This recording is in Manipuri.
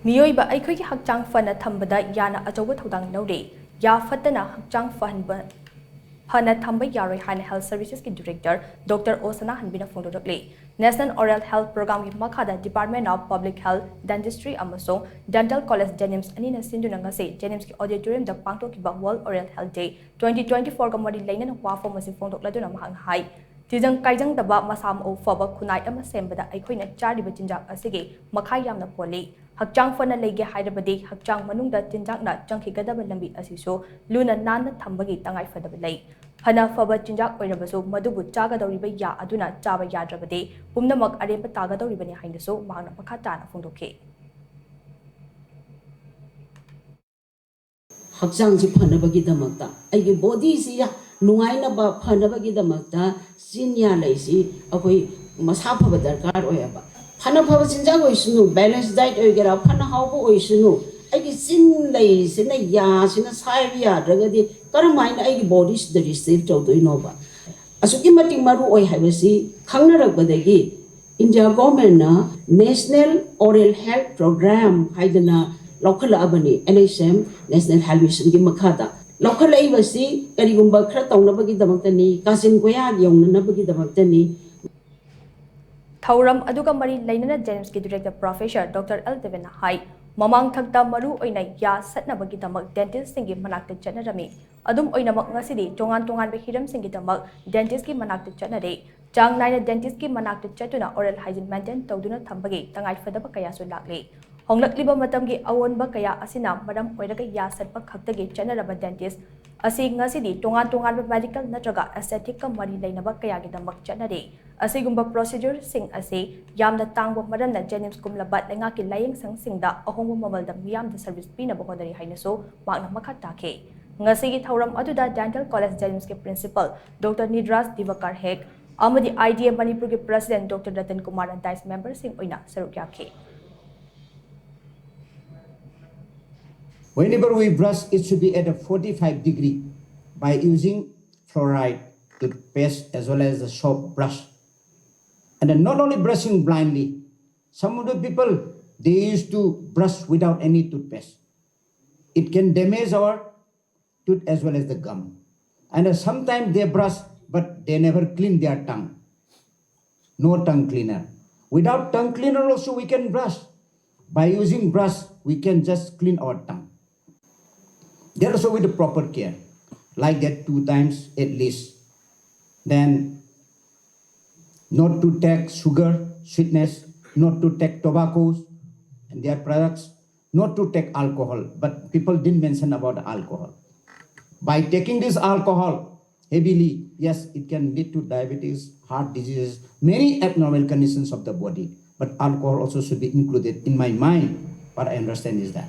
Meeoiba Eikhoigi Hakchang Phana Thamba Da Yaa Achouba Thoudang Louri, PHATTANA Hakchang Phana Thamba YAROI HAINA Health Services ki Director Dr. SANAHANBI na PHONGDORAKLI, National Oral Health Program ki Makhada Department of Public Health, Dentistry amasong Dental College Jenims anina sinduna ngasi Jenims ki Auditorium da pangtokibang World Oral Health Day 2024 ka mari laina ng wafo masi phongdokladuna mahang hai. Tijang kaijang daba masam o faba kunai ama sembada Eikhoina chariba chinjak asige makhai yamna poli. Hakchang Phana lege hairabadi Hakchang manungda chinjakna changkhigadaba lambi asiso luna nana thambagi tangai fadaba lei. Phana faba chinjak oirabasu madubu chagadawriba ya aduna chaba yadrabadi pumnamak aremba tagadawribani hainaso mahana pakhatana phongdokhe. Hakchang si phanabagi damakta aigi body si ya nungaina ba phanabagi damakta sinya laisi akoi masa phaba darkar oyaba phana phaba chinjang oisunu balance diet oigera phana haubo oisunu aigi sin lai sina ya sina saiya dragadi karamaina aigi body si receive chawdoi ba asuki mating maru oi habasi khangnarakbadagi India government na National Oral Health Program haidana local abani NHM National Health Mission ki makhada local aibasi karigumba khara tawnabagi damaktani kasin goya yawnanabagi damaktani Thauram aduga mari lainana Jenims ki Director Professor Dr. L. Devena Hai mamang thakta maru oina ya satnabagi damak dentist singi manakta chanarami adum oinamak ngasidi tongan be hiram singi damak dentist ki manakta chanare chang naina dentist ki manakta chatuna oral hygiene maintain tawduna thambagi tangai fadaba kaya su lakli honglakliba matamgi awonba kaya asina maram oiraga ya satpa khaktagi chanaraba dentist asi ngasidi tongan be medical natraga aesthetic ka mari lainaba kaya gi damak chanare asigumba procedure sing ase yamna tangba maramna Jenims kumlabat lenga ki layeng sang singda ahongbu mamalda miyamda service pina bokodari hainaso magna makhat takhe ngasi gi thauram aduda Dental College Jenims ki principal Dr. Nidras Divakar Hek amadi IDA Manipur ki president Dr. Ratan Kumar and dice member sing oina saruk yakhe. Whenever we brush, it should be at a 45 degree by using fluoride toothpaste as well as the soap brush. And then not only brushing blindly, some of the people, they used to brush without any toothpaste. It can damage our tooth as well as the gum. And sometimes they brush, but they never clean their tongue. No tongue cleaner. Without tongue cleaner also we can brush. By using brush, we can just clean our tongue. There also with the proper care, like that 2 times at least. Then not to take sugar, sweetness, not to take tobaccos and their products, not to take alcohol, but people didn't mention about alcohol. By taking this alcohol heavily, yes, it can lead to diabetes, heart diseases, many abnormal conditions of the body, but alcohol also should be included. In my mind, what I understand is that.